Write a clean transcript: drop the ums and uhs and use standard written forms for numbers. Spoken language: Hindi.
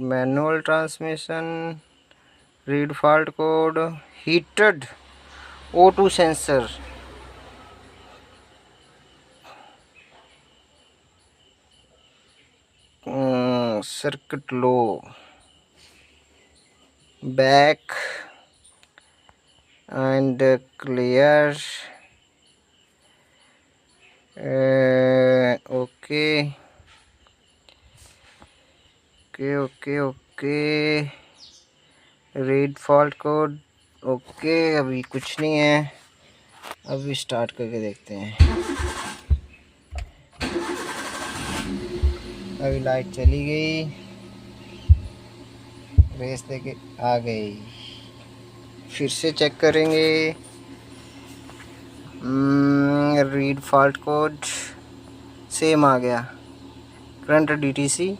Manual transmission, read fault code, heated O2 sensor, circuit low, back and clear, okay okay okay okay, read fault code, okay. अभी कुछ नहीं है, अभी स्टार्ट करके देखते हैं। अभी लाइट चली गई, रेस लेके आ गई, फिर से चेक करेंगे। रीड फॉल्ट कोड सेम आ गया, करंट DTC